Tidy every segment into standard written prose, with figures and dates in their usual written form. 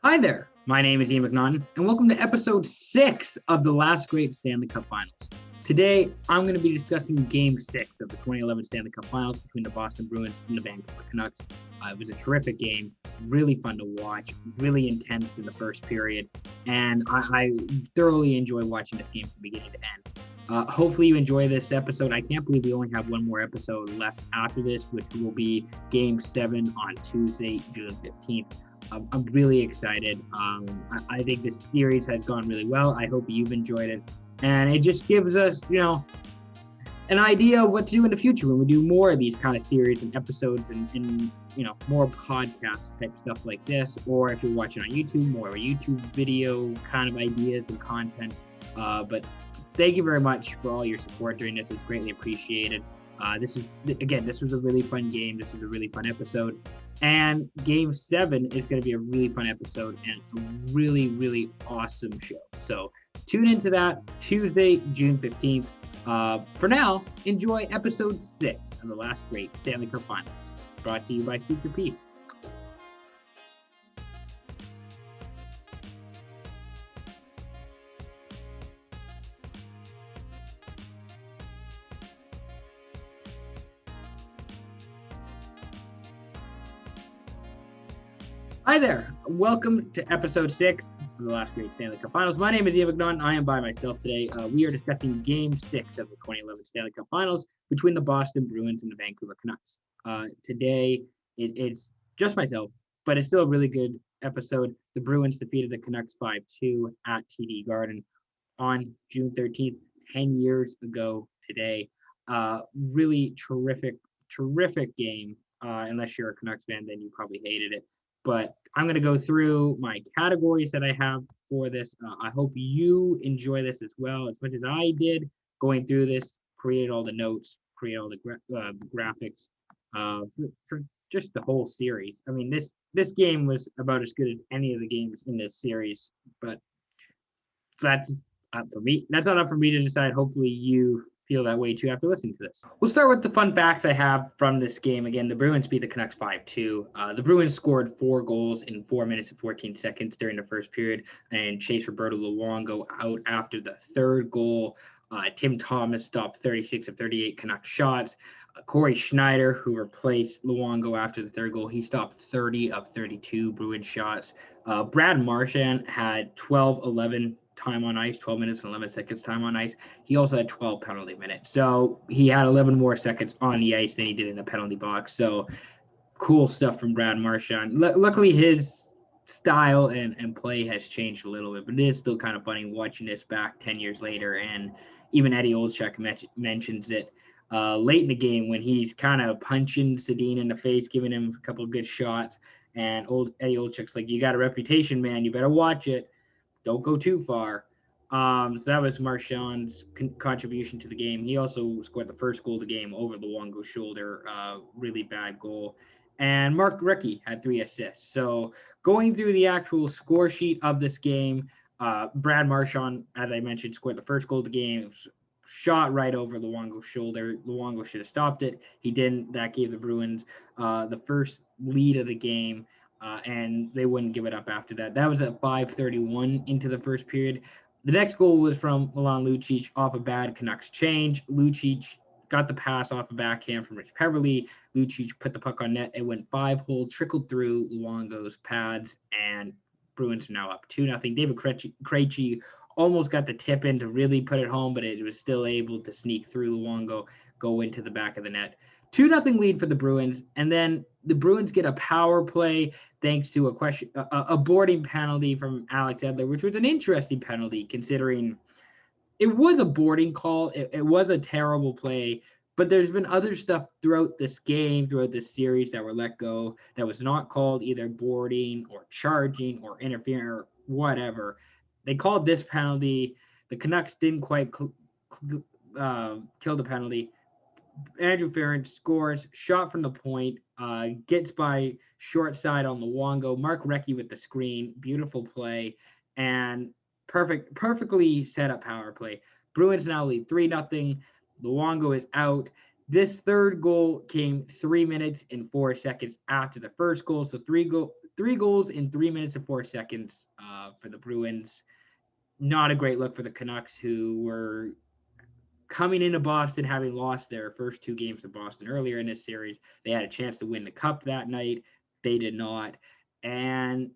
Hi there, my name is Ian McNaughton, and welcome to episode 6 of the last great Stanley Cup Finals. Today, I'm going to be discussing Game 6 of the 2011 Stanley Cup Finals between the Boston Bruins and the Vancouver Canucks. It was a terrific game, really fun to watch, really intense in the first period, and I thoroughly enjoy watching this game from beginning to end. Hopefully you enjoy this episode. I can't believe we only have one more episode left after this, which will be Game 7 on Tuesday, June 15th. I'm really excited. I think this series has gone really well. I hope you've enjoyed it. And it just gives us, an idea of what to do in the future when we do more of these kind of series and episodes and more podcast type stuff like this. Or if you're watching on YouTube, more of a YouTube video kind of ideas and content. But thank you very much for all your support during this. It's greatly appreciated. This was a really fun game. This is a really fun episode. And Game 7 is going to be a really fun episode and a really, really awesome show. So tune into that Tuesday, June 15th. For now, enjoy episode 6 of the last great Stanley Cup Finals. Brought to you by Speak Your Peace. Hi there. Welcome to episode 6 of the last great Stanley Cup Finals. My name is Ian McNaughton. I am by myself today. We are discussing Game 6 of the 2011 Stanley Cup Finals between the Boston Bruins and the Vancouver Canucks. Today, it's just myself, but it's still a really good episode. The Bruins defeated the Canucks 5-2 at TD Garden on June 13th, 10 years ago today. Really terrific game. Unless you're a Canucks fan, then you probably hated it. But I'm going to go through my categories that I have for this. I hope you enjoy this as well, as much as I did going through this, created all the notes, created all the graphics for just the whole series. I mean, this game was about as good as any of the games in this series, but that's up for me. That's not up for me to decide. Hopefully you feel that way too after listening to this. We'll start with the fun facts I have from this game. Again, the Bruins beat the Canucks 5-2. The Bruins scored 4 goals in 4 minutes and 14 seconds during the first period, and Chase Roberto Luongo out after the third goal. Tim Thomas stopped 36 of 38 Canucks shots. Corey Schneider, who replaced Luongo after the third goal, he stopped 30 of 32 Bruins shots. Brad Marchand had 12-11 time on ice, 12 minutes and 11 seconds time on ice. He also had 12 penalty minutes. So he had 11 more seconds on the ice than he did in the penalty box. So cool stuff from Brad Marchand. Luckily, his style and play has changed a little bit, but it is still kind of funny watching this back 10 years later. And even Eddie Olczyk mentions it late in the game when he's kind of punching Sedin in the face, giving him a couple of good shots. And Eddie Olczyk's like, you got a reputation, man. You better watch it. Don't go too far. So that was Marchand's contribution to the game. He also scored the first goal of the game over Luongo's shoulder. Really bad goal. And Mark Recchi had 3 assists. So going through the actual score sheet of this game, Brad Marchand, as I mentioned, scored the first goal of the game. It was shot right over Luongo's shoulder. Luongo should have stopped it. He didn't. That gave the Bruins the first lead of the game. And they wouldn't give it up after that. That was at 5:31 into the first period. The next goal was from Milan Lucic off a bad Canucks change. Lucic got the pass off a backhand from Rich Peverley. Lucic put the puck on net. It went 5-hole, trickled through Luongo's pads, and Bruins are now up 2-0. David Krejci almost got the tip in to really put it home, but it was still able to sneak through Luongo, go into the back of the net. 2-0 lead for the Bruins, and then the Bruins get a power play thanks to a boarding penalty from Alex Edler, which was an interesting penalty considering it was a boarding call. It was a terrible play, but there's been other stuff throughout this game, throughout this series that were let go that was not called either boarding or charging or interfering or whatever. They called this penalty. The Canucks didn't quite kill the penalty. Andrew Ference scores, shot from the point, gets by short side on Luongo. Mark Recchi with the screen, beautiful play, and perfectly set up power play. Bruins now lead 3-0. Luongo is out. This third goal came 3 minutes and 4 seconds after the first goal. So 3 goals in 3 minutes and 4 seconds for the Bruins. Not a great look for the Canucks, who were coming into Boston having lost their first 2 games to Boston earlier in this series. They had a chance to win the Cup that night. They did not. And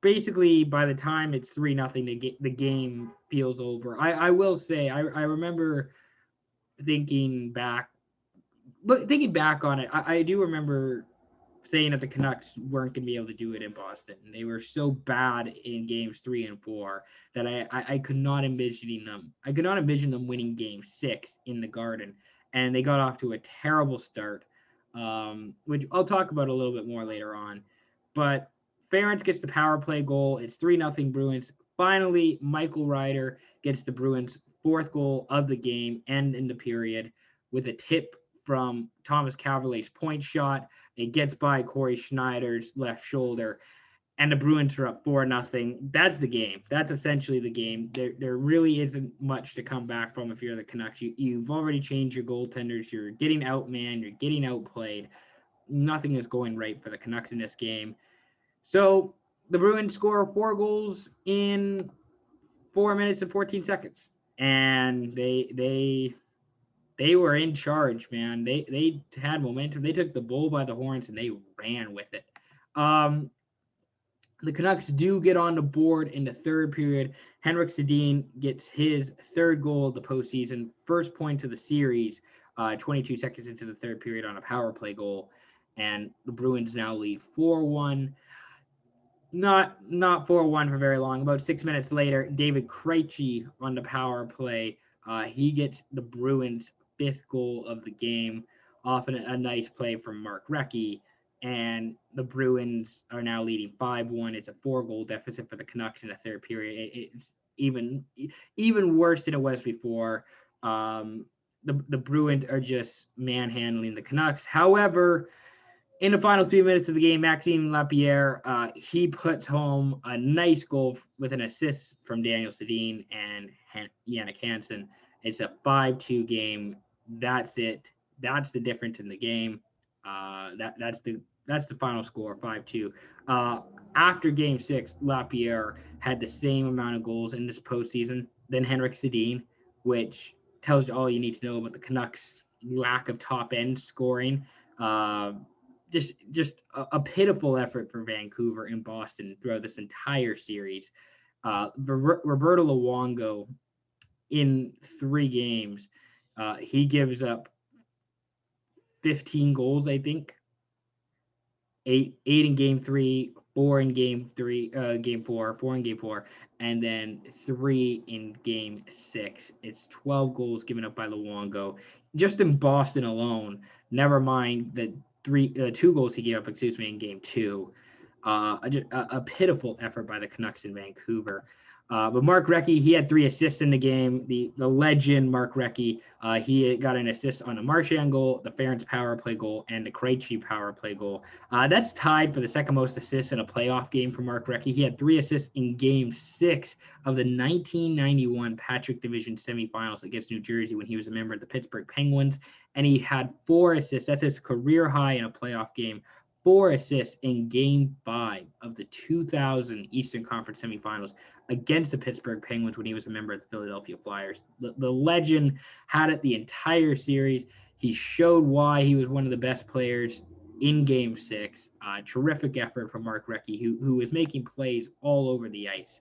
basically, by the time it's 3-0, the game feels over. I will say, I remember thinking back on it. I do remember saying that the Canucks weren't going to be able to do it in Boston. They were so bad in games 3 and 4 that I could not envision them. I could not envision them winning game 6 in the Garden, and they got off to a terrible start, which I'll talk about a little bit more later on. But Ference gets the power play goal. It's 3-0 Bruins. Finally, Michael Ryder gets the Bruins' 4th goal of the game and in the period with a tip from Thomas Cavalier's point shot. It gets by Corey Schneider's left shoulder, and the Bruins are up 4-0. That's the game. That's essentially the game. There really isn't much to come back from if you're the Canucks. You've already changed your goaltenders. You're getting outmanned. You're getting outplayed. Nothing is going right for the Canucks in this game. So the Bruins score 4 goals in 4 minutes and 14 seconds, and they were in charge, man. They had momentum. They took the bull by the horns and they ran with it. The Canucks do get on the board in the 3rd period. Henrik Sedin gets his 3rd goal of the postseason, first point of the series, 22 seconds into the 3rd period on a power play goal, and the Bruins now lead 4-1. Not 4-1 for very long. About 6 minutes later, David Krejci on the power play. He gets the Bruins' 5th goal of the game off a nice play from Mark Recchi, and the Bruins are now leading 5-1. It's a 4-goal deficit for the Canucks in the 3rd period. It's even worse than it was before. The Bruins are just manhandling the Canucks. However, in the final 3 minutes of the game, Maxime Lapierre, he puts home a nice goal with an assist from Daniel Sedin and Jannik Hansen. It's a 5-2 game. That's it. That's the difference in the game. That's the final score, 5-2. After Game 6, Lapierre had the same amount of goals in this postseason than Henrik Sedin, which tells you all you need to know about the Canucks' lack of top-end scoring. Just a pitiful effort for Vancouver and Boston throughout this entire series. Roberto Luongo, in 3 games, he gives up 15 goals, I think. 8 in game 3, 4 in game 4, 4 in game 4, and then 3 in game 6. It's 12 goals given up by Luongo just in Boston alone. Never mind the 2 goals he gave up, in game 2. A pitiful effort by the Canucks in Vancouver. But Mark Recchi, he had 3 assists in the game. The legend Mark Recchi, he got an assist on a Marchand goal, the Ference power play goal, and the Krejci power play goal. That's tied for the second most assists in a playoff game for Mark Recchi. He had 3 assists in Game 6 of the 1991 Patrick Division semifinals against New Jersey when he was a member of the Pittsburgh Penguins, and he had 4 assists. That's his career high in a playoff game. 4 assists in Game 5 of the 2000 Eastern Conference semifinals against the Pittsburgh Penguins when he was a member of the Philadelphia Flyers. The legend had it the entire series. He showed why he was one of the best players in Game 6. Terrific effort from Mark Recchi, who was making plays all over the ice.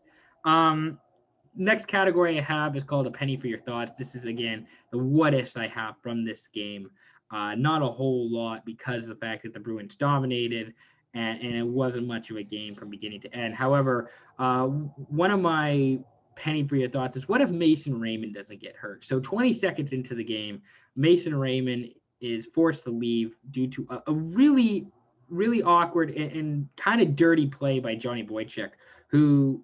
Next category I have is called a penny for your thoughts. This is, again, the what-ifs I have from this game. Not a whole lot because of the fact that the Bruins dominated and it wasn't much of a game from beginning to end. However, one of my penny for your thoughts is, what if Mason Raymond doesn't get hurt? So 20 seconds into the game, Mason Raymond is forced to leave due to a really, really awkward and kind of dirty play by Johnny Boychuk, who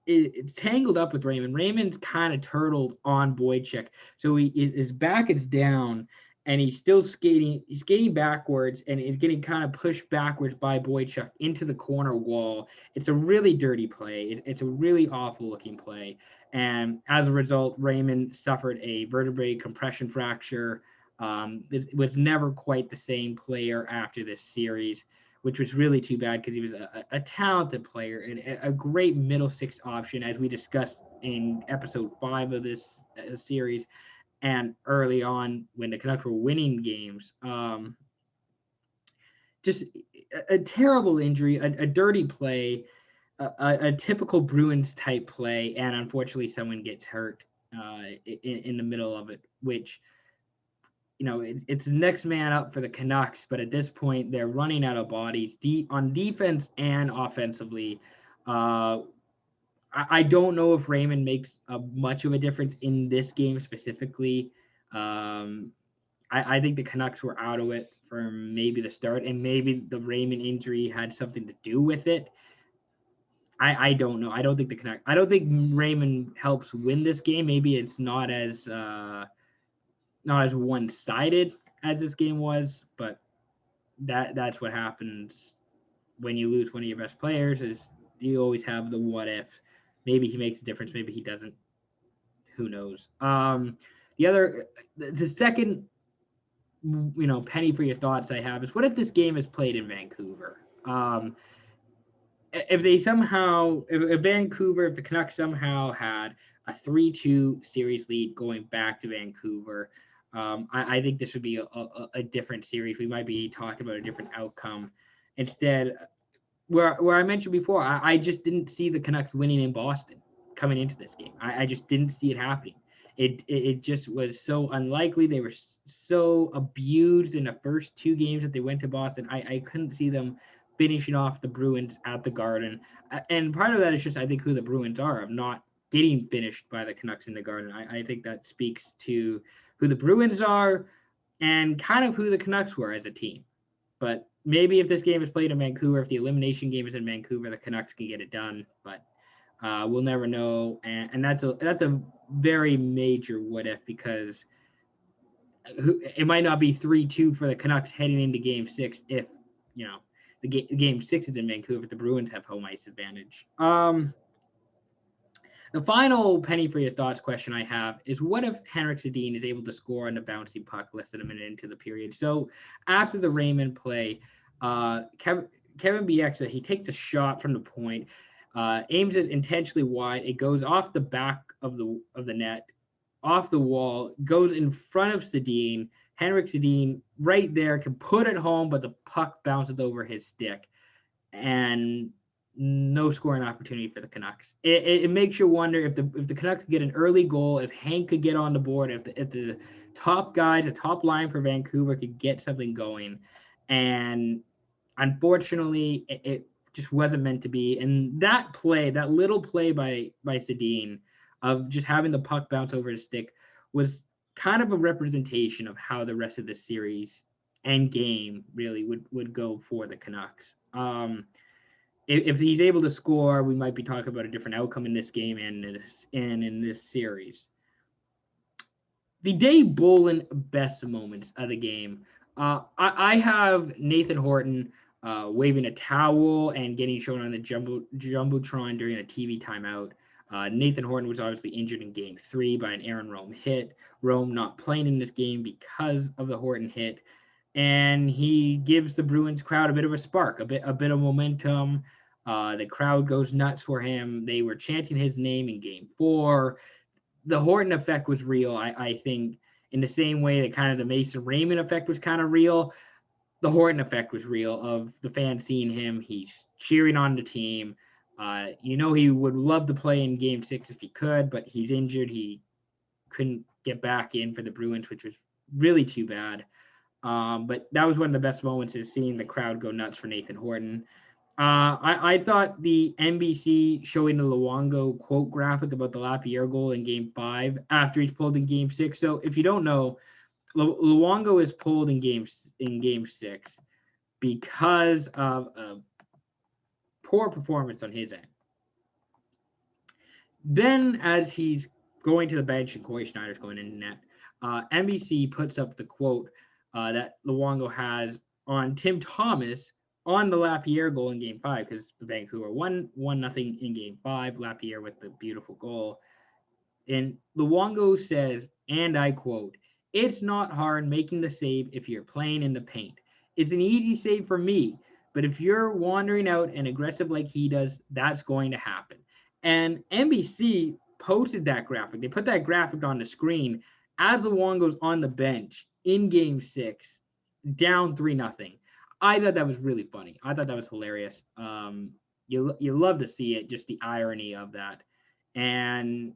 is tangled up with Raymond. Raymond's kind of turtled on Boychuk. So his back is down, and he's still skating. He's skating backwards, and he's getting kind of pushed backwards by Boychuk into the corner wall. It's a really dirty play. It's a really awful-looking play. And as a result, Raymond suffered a vertebrae compression fracture. It was never quite the same player after this series. which was really too bad because he was a talented player and a great middle six option, as we discussed in episode 5 of this series and early on when the Canucks were winning games. Just a terrible injury, a dirty play, a typical Bruins type play, and unfortunately someone gets hurt in the middle of it, which, it's the next man up for the Canucks, but at this point they're running out of bodies on defense and offensively. I don't know if Raymond makes much of a difference in this game specifically. I think the Canucks were out of it for maybe the start, and maybe the Raymond injury had something to do with it. I don't know. I don't think Raymond helps win this game. Maybe it's not as one-sided as this game was, but that's what happens when you lose one of your best players. Is you always have the what if. Maybe he makes a difference. Maybe he doesn't. Who knows? The second, penny for your thoughts I have is, what if this game is played in Vancouver? If the Canucks somehow had a 3-2 series lead going back to Vancouver, I think this would be a different series. We might be talking about a different outcome. Instead, where I mentioned before, I just didn't see the Canucks winning in Boston coming into this game. I just didn't see it happening. It just was so unlikely. They were so abused in the first 2 games that they went to Boston. I couldn't see them finishing off the Bruins at the Garden. And part of that is just, I think, who the Bruins are, of not getting finished by the Canucks in the Garden. I think that speaks to who the Bruins are and kind of who the Canucks were as a team. But maybe if this game is played in Vancouver, if the elimination game is in Vancouver, the Canucks can get it done. But we'll never know. And that's a very major what if, because it might not be 3-2 for the Canucks heading into Game 6 if, the Game 6 is in Vancouver. The Bruins have home ice advantage. The final penny for your thoughts question I have is, what if Henrik Sedin is able to score on a bouncing puck less than a minute into the period? So after the Raymond play, Kevin Bieksa, he takes a shot from the point, aims it intentionally wide. It goes off the back of the net, off the wall, goes in front of Sedin. Henrik Sedin right there can put it home, but the puck bounces over his stick, and no scoring opportunity for the Canucks. It makes you wonder if the Canucks could get an early goal, if Hank could get on the board, if the top guys, the top line for Vancouver could get something going. And unfortunately, it just wasn't meant to be. And that little play by Sedin of just having the puck bounce over his stick was kind of a representation of how the rest of the series and game really would go for the Canucks. If he's able to score, we might be talking about a different outcome in this game and in this series. The Dave Bolin best moments of the game. I have Nathan Horton waving a towel and getting shown on the Jumbotron during a TV timeout. Nathan Horton was obviously injured in Game 3 by an Aaron Rome hit. Rome not playing in this game because of the Horton hit. And he gives the Bruins crowd a bit of a spark, a bit of momentum. The crowd goes nuts for him. They were chanting his name in Game 4. The Horton effect was real. I think in the same way that kind of the Mason Raymond effect was kind of real, the Horton effect was real, of the fans seeing him. He's cheering on the team. He would love to play in Game 6 if he could, but he's injured. He couldn't get back in for the Bruins, which was really too bad. But that was one of the best moments, is seeing the crowd go nuts for Nathan Horton. I thought the NBC showing the Luongo quote graphic about the Lapierre goal in Game 5 after he's pulled in Game 6. So if you don't know, Luongo is pulled in Game 6 because of a poor performance on his end. Then, as he's going to the bench and Corey Schneider's going in net, NBC puts up the quote that Luongo has on Tim Thomas on the Lapierre goal in Game 5, because the Vancouver won 1-0 in Game 5. Lapierre with the beautiful goal. And Luongo says, and I quote, "It's not hard making the save if you're playing in the paint. It's an easy save for me. But if you're wandering out and aggressive like he does, that's going to happen. And NBC posted that graphic. They put that graphic on the screen as Luongo's on the bench in Game 6, down 3-0. I thought that was really funny. I thought that was hilarious. You love to see it, just the irony of that. And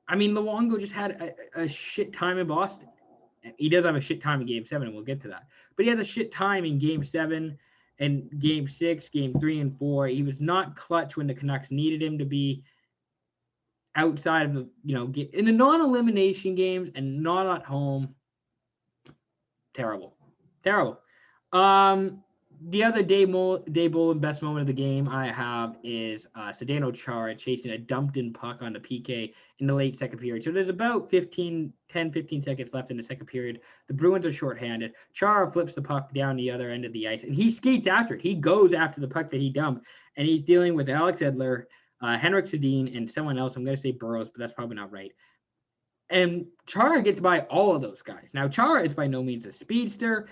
I mean, Luongo just had a shit time in Boston. He does have a shit time in Game 7, and we'll get to that. But he has a shit time in Game 7 and Game 6, Game 3 and 4. He was not clutch when the Canucks needed him to be outside of the, in the non-elimination games and not at home. Terrible. The other Dave Bolin best moment of the game I have is Zdeno Chara chasing a dumped-in puck on the PK in the late second period. So there's about 10, 15 seconds left in the second period. The Bruins are shorthanded. Chara flips the puck down the other end of the ice, and he skates after it. He goes after the puck that he dumped, and he's dealing with Alex Edler, Henrik Sedin, and someone else. I'm going to say Burroughs, but that's probably not right. And Chara gets by all of those guys. Now, Chara is by no means a speedster.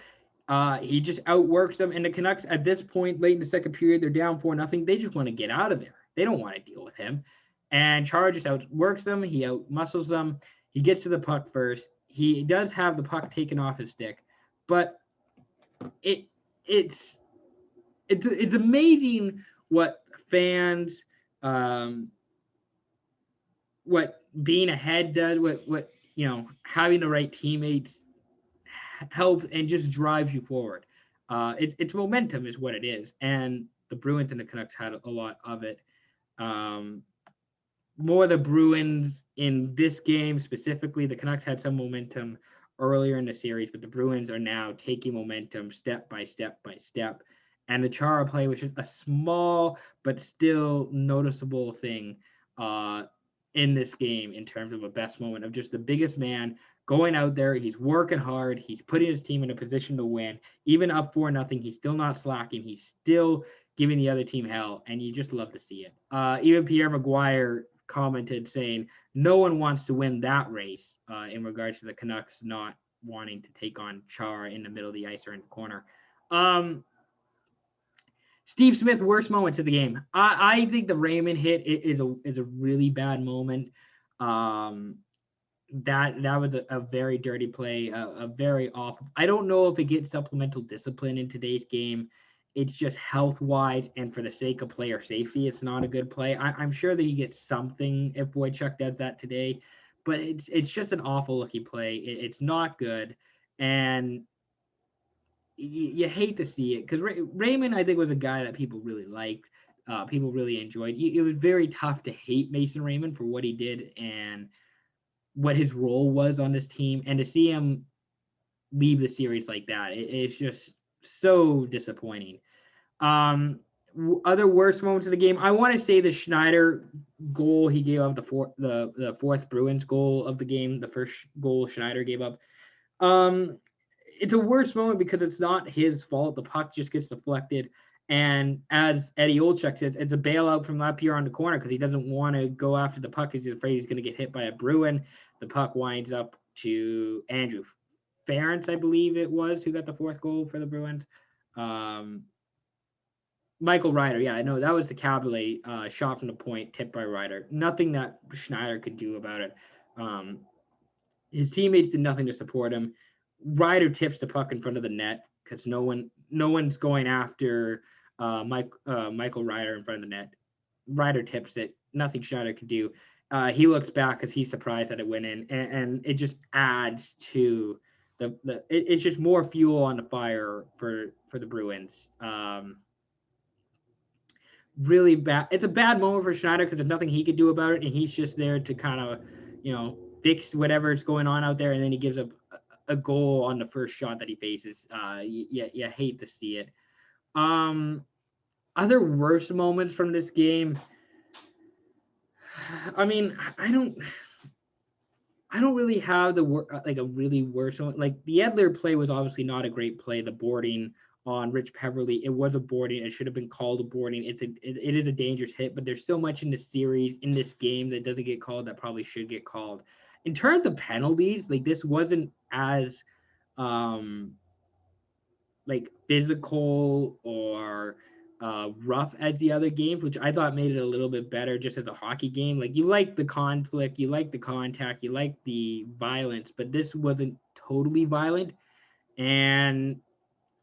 He just outworks them. And the Canucks, at this point, late in the second period, they're down 4-0. They just want to get out of there. They don't want to deal with him. And Chara just outworks them. He outmuscles them. He gets to the puck first. He does have the puck taken off his stick. But it's amazing what fans, what being ahead does, what having the right teammates helps and just drives you forward. It's momentum is what it is, and the Bruins and the Canucks had a lot of it. More the Bruins in this game specifically. The Canucks had some momentum earlier in the series, but the Bruins are now taking momentum step by step by step. And the Chara play was just a small but still noticeable thing in this game in terms of a best moment of just the biggest man going out there. He's working hard. He's putting his team in a position to win. Even up 4-0, he's still not slacking. He's still giving the other team hell, and you just love to see it. Even Pierre Maguire commented saying no one wants to win that race in regards to the Canucks not wanting to take on Chara in the middle of the ice or in the corner. Steve Smith, worst moments of the game. I think the Raymond hit is a really bad moment. That was a very dirty play, a very awful. I don't know if it gets supplemental discipline in today's game. It's just health-wise and for the sake of player safety, it's not a good play. I'm sure that he gets something if Boychuk does that today, but it's just an awful-looking play. It's not good, and you hate to see it because Raymond, I think, was a guy that people really liked. People really enjoyed. It was very tough to hate Mason Raymond for what he did and what his role was on this team, and to see him leave the series like that, it's just so disappointing. Other worst moments of the game, I want to say the Schneider goal he gave up, the fourth Bruins goal of the game, the first goal Schneider gave up. It's a worst moment because it's not his fault. The puck just gets deflected. And as Eddie Olczyk says, it's a bailout from Lapierre on the corner because he doesn't want to go after the puck because he's afraid he's going to get hit by a Bruin. The puck winds up to Andrew Ference, I believe it was, who got the fourth goal for the Bruins. Michael Ryder, yeah, I know that was the Cabaret shot from the point, tipped by Ryder. Nothing that Schneider could do about it. His teammates did nothing to support him. Ryder tips the puck in front of the net because no one's going after Michael Ryder in front of the net. Ryder tips it. Nothing Schneider could do. He looks back because he's surprised that it went in, and it just adds to it's just more fuel on the fire for the Bruins. Really bad. It's a bad moment for Schneider because there's nothing he could do about it, and he's just there to kind of, fix whatever's going on out there, and then he gives up a goal on the first shot that he faces. You hate to see it. Other worst moments from this game. I mean, I don't really have a really worst one. Like the Edler play was obviously not a great play. The boarding on Rich Peverly, it was a boarding. It should have been called a boarding. It is a dangerous hit, but there's so much in the series, in this game, that doesn't get called that probably should get called. In terms of penalties, like this wasn't as like physical or rough as the other games, which I thought made it a little bit better just as a hockey game. Like you like the conflict, you like the contact, you like the violence, but this wasn't totally violent. And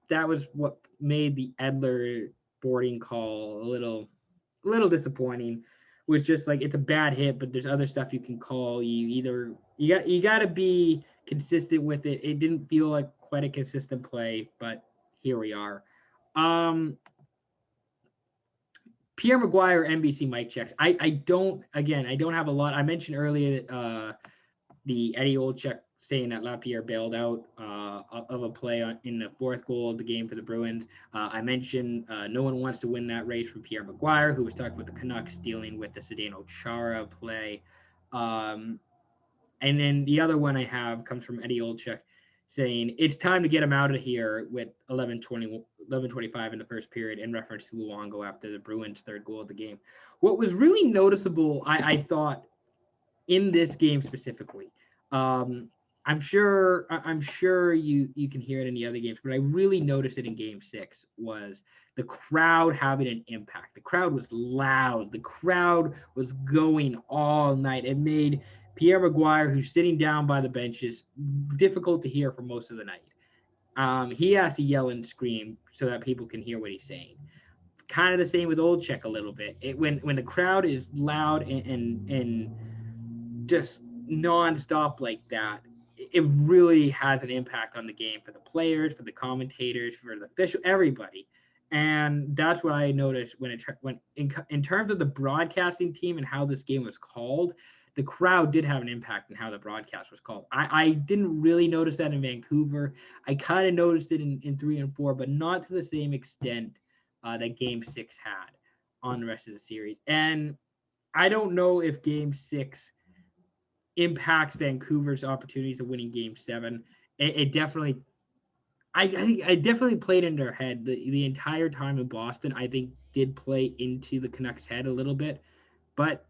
that was what made the Edler boarding call a little disappointing. Was just like it's a bad hit, but there's other stuff you can call. You got to be consistent with it. It didn't feel like quite a consistent play, but here we are. Um, Pierre Maguire NBC mic checks. I don't have a lot. I mentioned earlier the Eddie Olczyk saying that Lapierre bailed out of a play in the fourth goal of the game for the Bruins. I mentioned no one wants to win that race from Pierre Maguire, who was talking about the Canucks dealing with the Zdeno Chara play. And then the other one I have comes from Eddie Olczyk saying it's time to get him out of here with 11:25 in the first period in reference to Luongo after the Bruins' third goal of the game. What was really noticeable, I thought, in this game specifically, I'm sure you can hear it in the other games, but I really noticed it in Game 6 was the crowd having an impact. The crowd was loud. The crowd was going all night. It made Pierre Maguire, who's sitting down by the benches, difficult to hear for most of the night. He has to yell and scream so that people can hear what he's saying. Kind of the same with Olczyk a little bit. When the crowd is loud and just nonstop like that, it really has an impact on the game for the players, for the commentators, for the official, everybody. And that's what I noticed when in terms of the broadcasting team and how this game was called. The crowd did have an impact in how the broadcast was called. I didn't really notice that in Vancouver. I kind of noticed it in 3 and 4, but not to the same extent that Game 6 had on the rest of the series. And I don't know if Game 6 impacts Vancouver's opportunities of winning Game 7. It definitely, I definitely played in their head the entire time in Boston. I think did play into the Canucks' head a little bit, but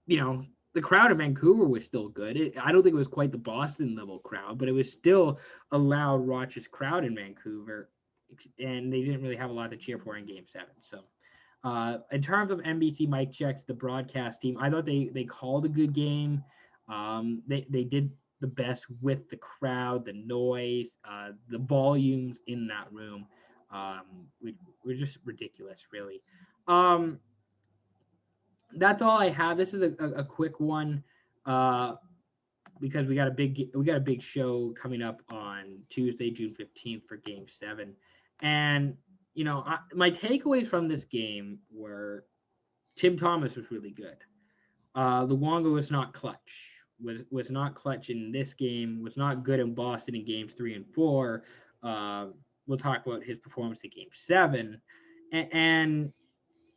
the crowd of Vancouver was still good. I don't think it was quite the Boston level crowd, but it was still a loud, raucous crowd in Vancouver, and they didn't really have a lot to cheer for in Game 7. So. In terms of NBC mic checks, the broadcast team, I thought they called a good game. They did the best with the crowd, the noise, the volumes in that room. Were just ridiculous, really. That's all I have. This is a quick one because we got a big show coming up on Tuesday, June 15th for Game 7, and my takeaways from this game were Tim Thomas was really good. Luongo was not clutch. Was not clutch in this game. Was not good in Boston in games 3 and 4. We'll talk about his performance in Game 7, and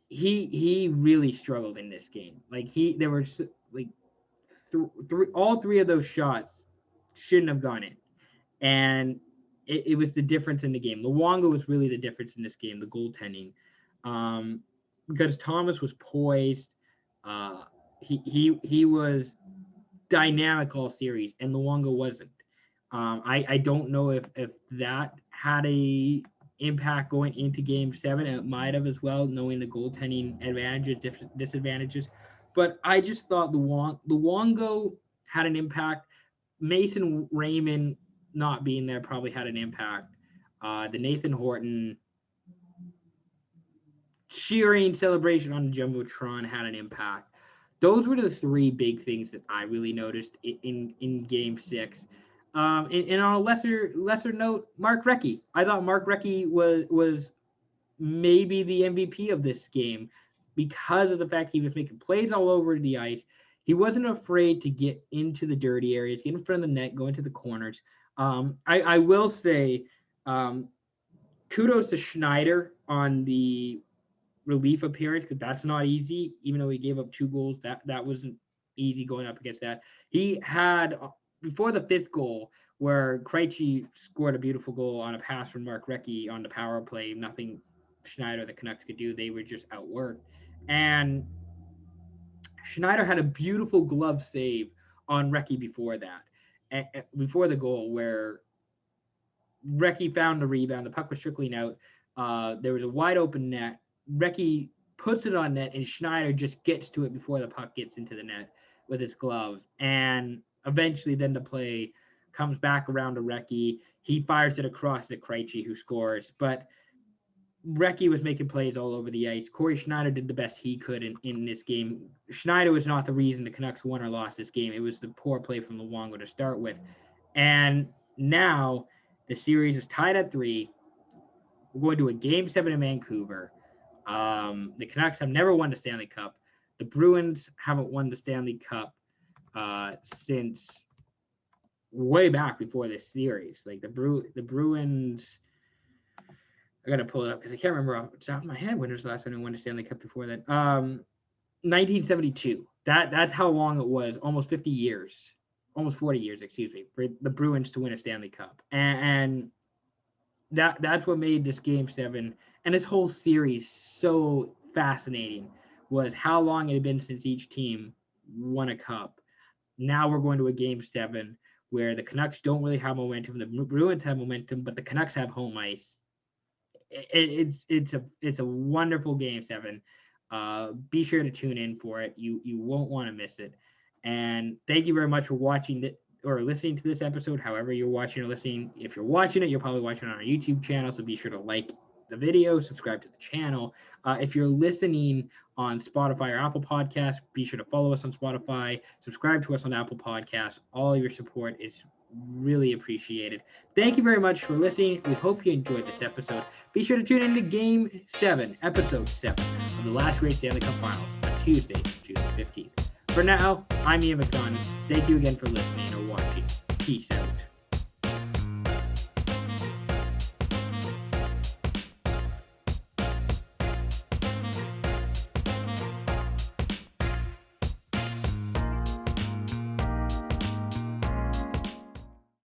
he really struggled in this game. Like there were like all three of those shots shouldn't have gone in, and it was the difference in the game. Luongo was really the difference in this game, the goaltending, because Thomas was poised. He was dynamic all series, and Luongo wasn't. I don't know if that had a impact going into Game 7. It might have as well, knowing the goaltending advantages, disadvantages. But I just thought Luongo had an impact. Mason Raymond not being there probably had an impact. The Nathan Horton cheering celebration on the Jumbotron had an impact. Those were the three big things that I really noticed in Game 6. And on a lesser note, Mark Recchi. I thought Mark Recchi was maybe the MVP of this game because of the fact he was making plays all over the ice. He wasn't afraid to get into the dirty areas, get in front of the net, go into the corners. I will say kudos to Schneider on the relief appearance because that's not easy. Even though he gave up 2 goals, that wasn't easy going up against that. He had before the 5th goal where Krejci scored a beautiful goal on a pass from Mark Recchi on the power play. Nothing Schneider, the Canucks, could do. They were just outworked. And Schneider had a beautiful glove save on Recchi before that, before the goal, where Recchi found the rebound. The puck was trickling out. There was a wide open net. Recchi puts it on net, and Schneider just gets to it before the puck gets into the net with his glove. And eventually then the play comes back around to Recchi. He fires it across to Krejci, who scores. But Recchi was making plays all over the ice. Corey Schneider did the best he could in this game. Schneider was not the reason the Canucks won or lost this game. It was the poor play from Luongo to start with. And now the series is tied at 3. We're going to a Game 7 in Vancouver. The Canucks have never won the Stanley Cup. The Bruins haven't won the Stanley Cup since way back before this series. Like the Bruins, I got to pull it up because I can't remember off the top of my head when was the last time they won the Stanley Cup before that. 1972. That's how long it was. Almost 50 years. Almost 40 years, excuse me, for the Bruins to win a Stanley Cup. And that's what made this Game 7 and this whole series so fascinating, was how long it had been since each team won a cup. Now we're going to a Game 7 where the Canucks don't really have momentum. The Bruins have momentum, but the Canucks have home ice. It's a wonderful Game 7. Be sure to tune in for it. You won't want to miss it. And thank you very much for watching or listening to this episode, however you're watching or listening. If you're watching it, you're probably watching it on our YouTube channel, so be sure to like the video, subscribe to the channel. If you're listening on Spotify or Apple Podcasts, be sure to follow us on Spotify, subscribe to us on Apple Podcasts. All your support is really appreciated. Thank you very much for listening. We hope you enjoyed this episode. Be sure to tune in to Game 7, Episode 7 of the last great Stanley Cup Finals on Tuesday, June 15th. For now, I'm Ian McNaughton. Thank you again for listening or watching. Peace out.